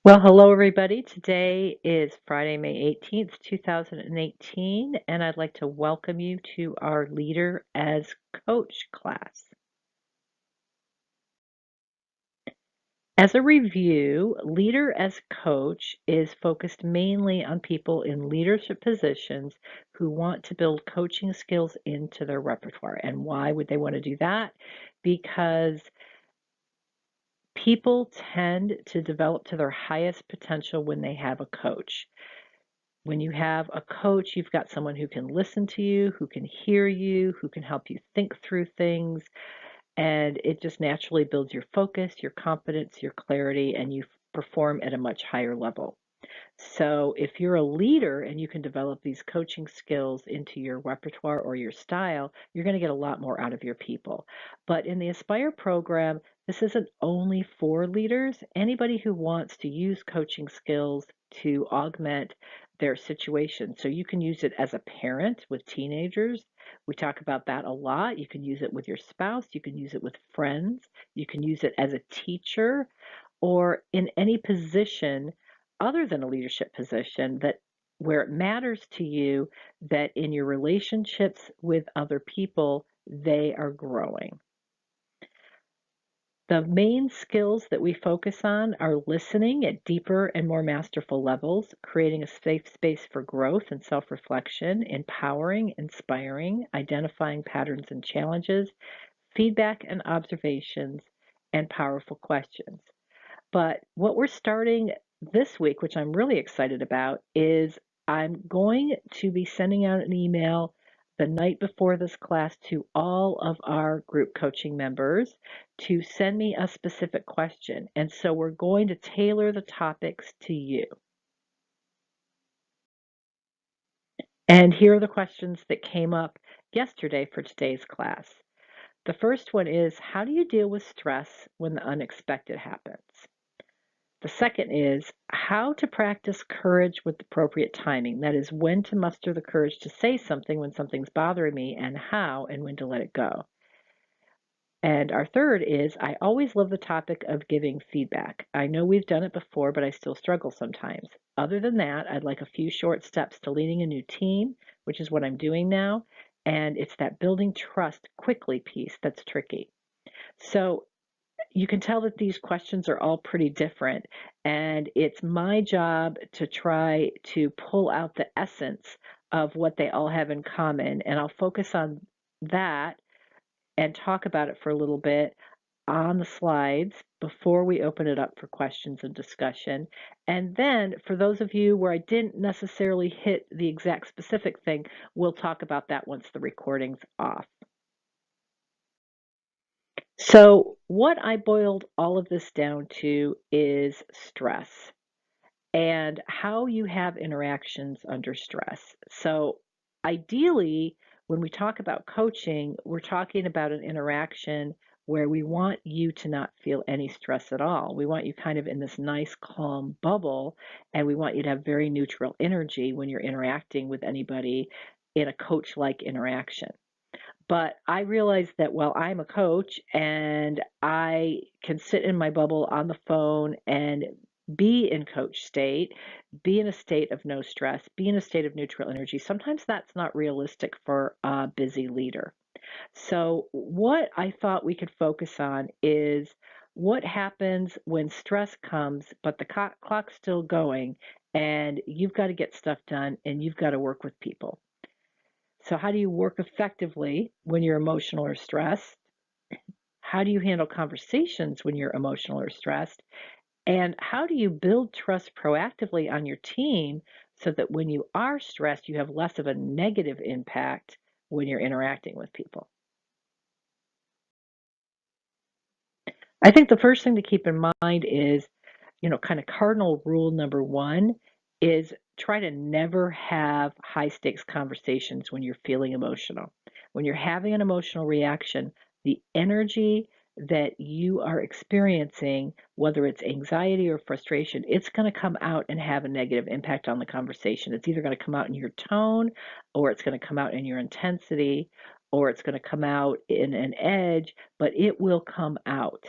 Well, hello everybody. Today is Friday, May 18th, 2018, and I'd like to welcome you to our Leader as Coach class. As a review, Leader as Coach is focused mainly on people in leadership positions who want to build coaching skills into their repertoire. And why would they want to do that? Because people tend to develop to their highest potential when they have a coach. When you have a coach, you've got someone who can listen to you, who can hear you, who can help you think through things, and it just naturally builds your focus, your confidence, your clarity, and you perform at a much higher level. So if you're a leader and you can develop these coaching skills into your repertoire or your style, you're going to get a lot more out of your people. But in the Aspire program, this isn't only for leaders. Anybody who wants to use coaching skills to augment their situation. So you can use it as a parent with teenagers. We talk about that a lot. You can use it with your spouse. You can use it with friends. You can use it as a teacher or in any position other than a leadership position that where it matters to you that in your relationships with other people, they are growing. The main skills that we focus on are listening at deeper and more masterful levels, creating a safe space for growth and self-reflection, empowering, inspiring, identifying patterns and challenges, feedback and observations, and powerful questions. But what we're starting this week, which I'm really excited about, is I'm going to be sending out an email the night before this class to all of our group coaching members to send me a specific question. And so we're going to tailor the topics to you. And here are the questions that came up yesterday for today's class. The first one is, how do you deal with stress when the unexpected happens? The second is how to practice courage with appropriate timing. That is, when to muster the courage to say something when something's bothering me, and how and when to let it go. And our third is I always love the topic of giving feedback. I know we've done it before, but I still struggle sometimes. Other than that, I'd like a few short steps to leading a new team, which is what I'm doing now. And it's that building trust quickly piece that's tricky. So you can tell that these questions are all pretty different, and it's my job to try to pull out the essence of what they all have in common, and I'll focus on that and talk about it for a little bit on the slides before we open it up for questions and discussion. And then for those of you where I didn't necessarily hit the exact specific thing, we'll talk about that once the recording's off. So, what I boiled all of this down to is stress and how you have interactions under stress. So, ideally, when we talk about coaching, we're talking about an interaction where we want you to not feel any stress at all. We want you kind of in this nice, calm bubble, and we want you to have very neutral energy when you're interacting with anybody in a coach like interaction. But I realized that, well, I'm a coach and I can sit in my bubble on the phone and be in coach state, be in a state of no stress, be in a state of neutral energy. Sometimes that's not realistic for a busy leader. So, what I thought we could focus on is what happens when stress comes, but the clock's still going and you've got to get stuff done and you've got to work with people. So, how do you work effectively when you're emotional or stressed? How do you handle conversations when you're emotional or stressed? And how do you build trust proactively on your team so that when you are stressed, you have less of a negative impact when you're interacting with people? I think the first thing to keep in mind is, kind of cardinal rule number one is try to never have high stakes conversations when you're feeling emotional. When you're having an emotional reaction, the energy that you are experiencing, whether it's anxiety or frustration, it's going to come out and have a negative impact on the conversation. It's either going to come out in your tone, or it's going to come out in your intensity, or it's going to come out in an edge, but it will come out.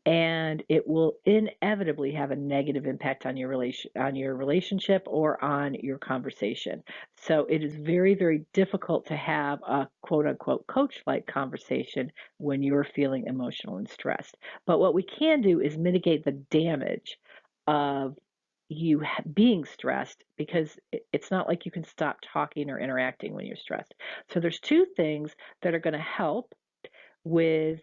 and it will inevitably have a negative impact on your relationship or on your conversation. So it is very, very difficult to have a quote unquote coach like conversation when you're feeling emotional and stressed. But what we can do is mitigate the damage of you being stressed, because it's not like you can stop talking or interacting when you're stressed. So there's two things that are going to help with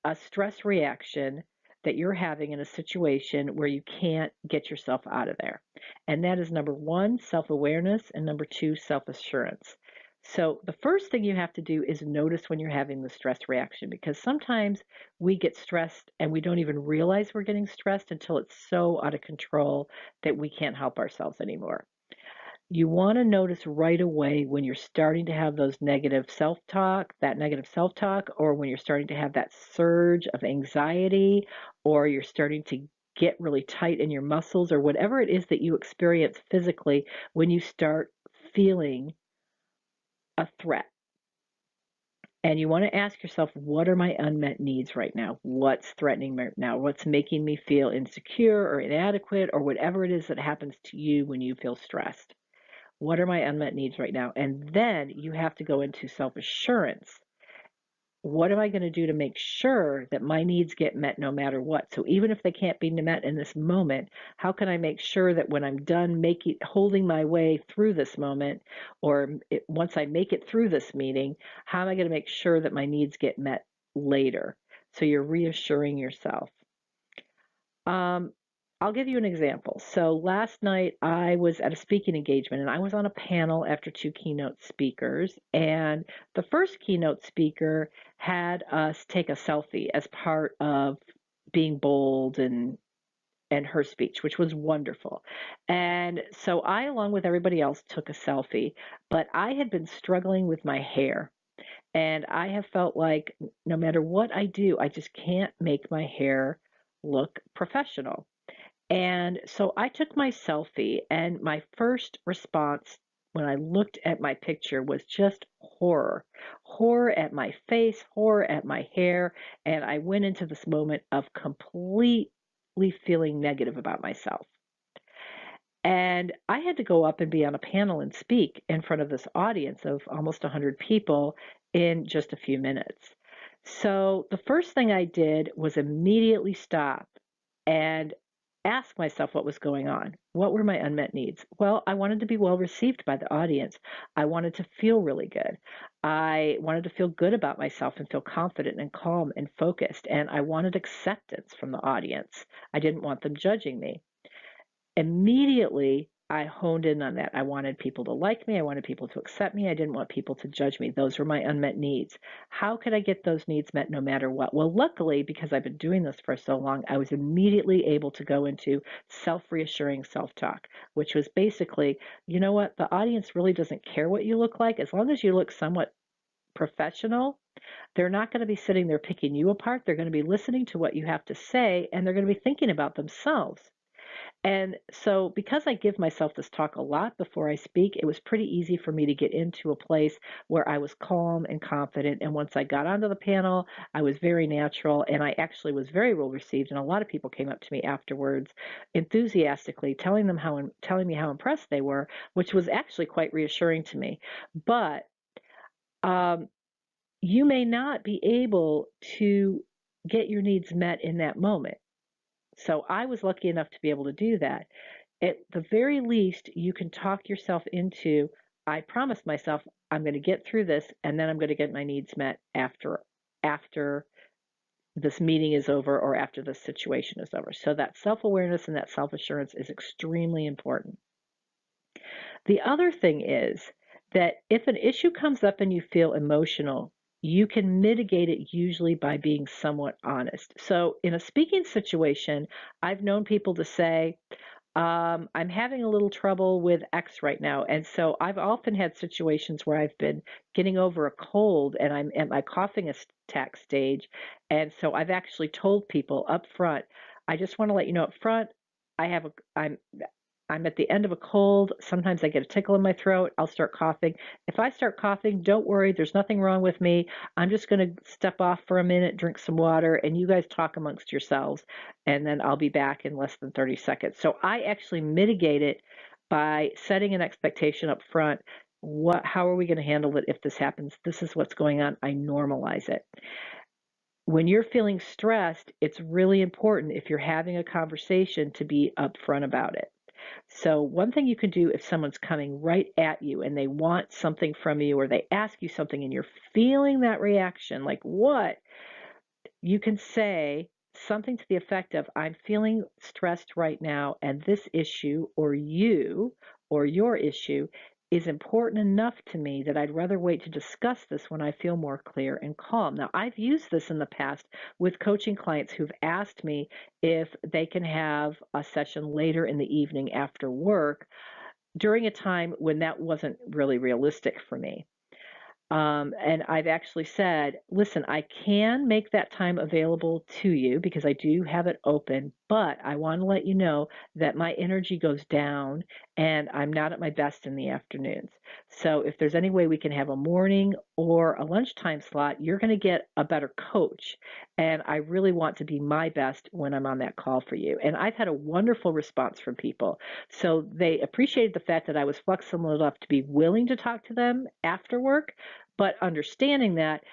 a stress reaction that you're having in a situation where you can't get yourself out of there. And that is number one, self awareness, and number two, self assurance. So, the first thing you have to do is notice when you're having the stress reaction, because sometimes we get stressed and we don't even realize we're getting stressed until it's so out of control that we can't help ourselves anymore. You want to notice right away when you're starting to have those negative self talk, or when you're starting to have that surge of anxiety, or you're starting to get really tight in your muscles, or whatever it is that you experience physically when you start feeling a threat. And you want to ask yourself, what are my unmet needs right now? What's threatening me now? What's making me feel insecure or inadequate, or whatever it is that happens to you when you feel stressed? What are my unmet needs right now? And then you have to go into self assurance. What am I going to do to make sure that my needs get met no matter what? So even if they can't be met in this moment, how can I make sure that when I'm done holding my way through this moment, or once I make it through this meeting, how am I going to make sure that my needs get met later? So you're reassuring yourself. Um, I'll give you an example. So last night I was at a speaking engagement and I was on a panel after two keynote speakers. And the first keynote speaker had us take a selfie as part of being bold and her speech, which was wonderful. And so I, along with everybody else, took a selfie, but I had been struggling with my hair. And I have felt like no matter what I do, I just can't make my hair look professional. And so I took my selfie, and my first response when I looked at my picture was just horror. Horror at my face, horror at my hair, and I went into this moment of completely feeling negative about myself. And I had to go up and be on a panel and speak in front of this audience of almost 100 people in just a few minutes. So the first thing I did was immediately stop and ask myself what was going on. What were my unmet needs? Well, I wanted to be well received by the audience. I wanted to feel really good. I wanted to feel good about myself and feel confident and calm and focused. And I wanted acceptance from the audience. I didn't want them judging me. Immediately, I honed in on that. I wanted people to like me. I wanted people to accept me. I didn't want people to judge me. Those were my unmet needs. How could I get those needs met no matter what? Well, luckily, because I've been doing this for so long, I was immediately able to go into self-reassuring self-talk, which was basically, you know what? The audience really doesn't care what you look like. As long as you look somewhat professional, they're not going to be sitting there picking you apart. They're going to be listening to what you have to say, and they're going to be thinking about themselves. And so, because I give myself this talk a lot before I speak, it was pretty easy for me to get into a place where I was calm and confident. And once I got onto the panel, I was very natural, and I actually was very well received. And a lot of people came up to me afterwards, enthusiastically telling me how impressed they were, which was actually quite reassuring to me. But um, you may not be able to get your needs met in that moment. So I was lucky enough to be able to do that. At the very least, you can talk yourself into, I promised myself I'm going to get through this, and then I'm going to get my needs met after this meeting is over, or after this situation is over. So that self-awareness and that self-assurance is extremely important. The other thing is that if an issue comes up and you feel emotional, you can mitigate it usually by being somewhat honest. So in a speaking situation, I've known people to say, I'm having a little trouble with X right now. And so I've often had situations where I've been getting over a cold and I'm at my coughing attack stage. And so I've actually told people up front, I just want to let you know up front, I'm I'm at the end of a cold. Sometimes I get a tickle in my throat. I'll start coughing. If I start coughing, don't worry. There's nothing wrong with me. I'm just going to step off for a minute, drink some water, and you guys talk amongst yourselves, and then I'll be back in less than 30 seconds. So I actually mitigate it by setting an expectation up front. How are we going to handle it if this happens? This is what's going on. I normalize it. When you're feeling stressed, it's really important if you're having a conversation to be upfront about it. So, one thing you can do if someone's coming right at you and they want something from you or they ask you something and you're feeling that reaction, like, what? You can say something to the effect of, I'm feeling stressed right now, and this issue, or your issue, is important enough to me that I'd rather wait to discuss this when I feel more clear and calm. Now, I've used this in the past with coaching clients who've asked me if they can have a session later in the evening after work during a time when that wasn't really realistic for me. And I've actually said, listen, I can make that time available to you because I do have it open, but I want to let you know that my energy goes down and I'm not at my best in the afternoons. So if there's any way we can have a morning or a lunchtime slot, you're going to get a better coach. And I really want to be my best when I'm on that call for you. And I've had a wonderful response from people. So they appreciated the fact that I was flexible enough to be willing to talk to them after work, but understanding that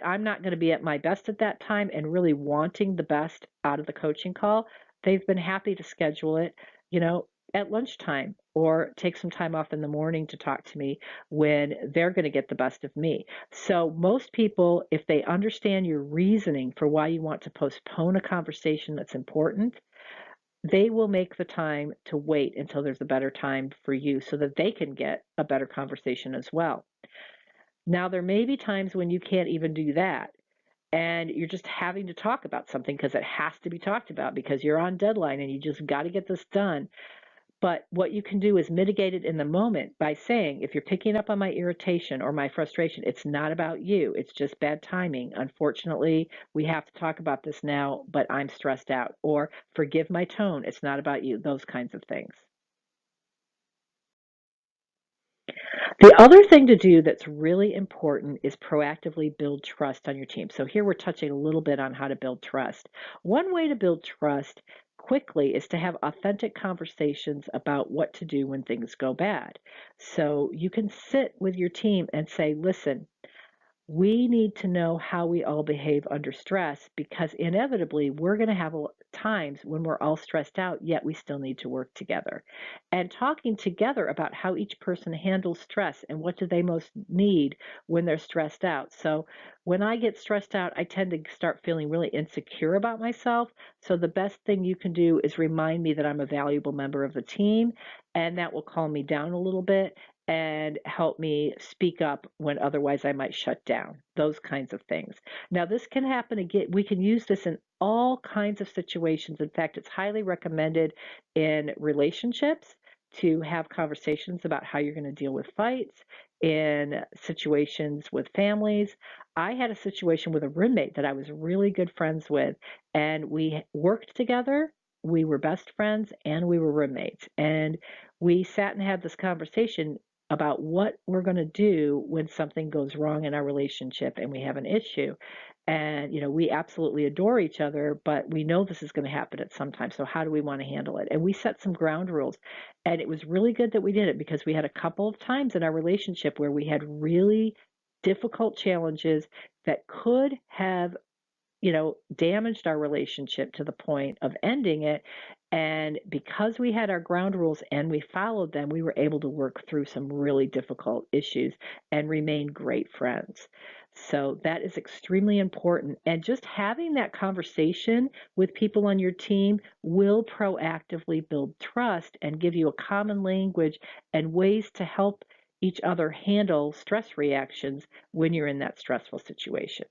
I'm not going to be at my best at that time and really wanting the best out of the coaching call, they've been happy to schedule it, you know, at lunchtime or take some time off in the morning to talk to me when they're going to get the best of me. So most people, if they understand your reasoning for why you want to postpone a conversation that's important, they will make the time to wait until there's a better time for you so that they can get a better conversation as well. Now, there may be times when you can't even do that and you're just having to talk about something because it has to be talked about because you're on deadline and you just got to get this done. But what you can do is mitigate it in the moment by saying, if you're picking up on my irritation or my frustration, it's not about you. It's just bad timing. Unfortunately, we have to talk about this now, but I'm stressed out. Or forgive my tone. It's not about you. Those kinds of things. The other thing to do that's really important is proactively build trust on your team. So here we're touching a little bit on how to build trust. One way to build trust quickly is to have authentic conversations about what to do when things go bad. So you can sit with your team and say, listen, we need to know how we all behave under stress because inevitably we're going to have times when we're all stressed out, yet we still need to work together. And talking together about how each person handles stress and what do they most need when they're stressed out. So when I get stressed out, I tend to start feeling really insecure about myself. So the best thing you can do is remind me that I'm a valuable member of the team, and that will calm me down a little bit and help me speak up when otherwise I might shut down, those kinds of things. Now, this can happen again. We can use this in all kinds of situations. In fact, it's highly recommended in relationships to have conversations about how you're going to deal with fights, in situations with families. I had a situation with a roommate that I was really good friends with, and we worked together. We were best friends and we were roommates. And we sat and had this conversation about what we're going to do when something goes wrong in our relationship and we have an issue. And, we absolutely adore each other, but we know this is going to happen at some time. So, how do we want to handle it? And we set some ground rules. And it was really good that we did it because we had a couple of times in our relationship where we had really difficult challenges that could have damaged our relationship to the point of ending it. And because we had our ground rules and we followed them, we were able to work through some really difficult issues and remain great friends. So that is extremely important. And just having that conversation with people on your team will proactively build trust and give you a common language and ways to help each other handle stress reactions when you're in that stressful situation.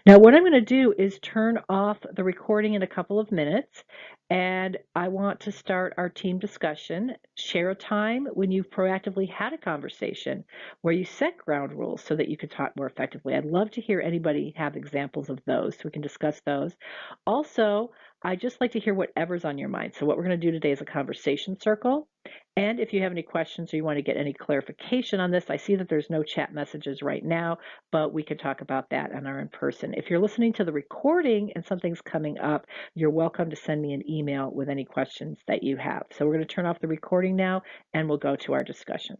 Now, what I'm going to do is turn off the recording in a couple of minutes, and I want to start our team discussion. Share a time when you've proactively had a conversation where you set ground rules so that you can talk more effectively. I'd love to hear anybody have examples of those so we can discuss those. Also, I just like to hear whatever's on your mind. So what we're going to do today is a conversation circle. And if you have any questions or you want to get any clarification on this, I see that there's no chat messages right now, but we can talk about that on our in person. If you're listening to the recording and something's coming up, you're welcome to send me an email with any questions that you have. So we're going to turn off the recording now and we'll go to our discussion.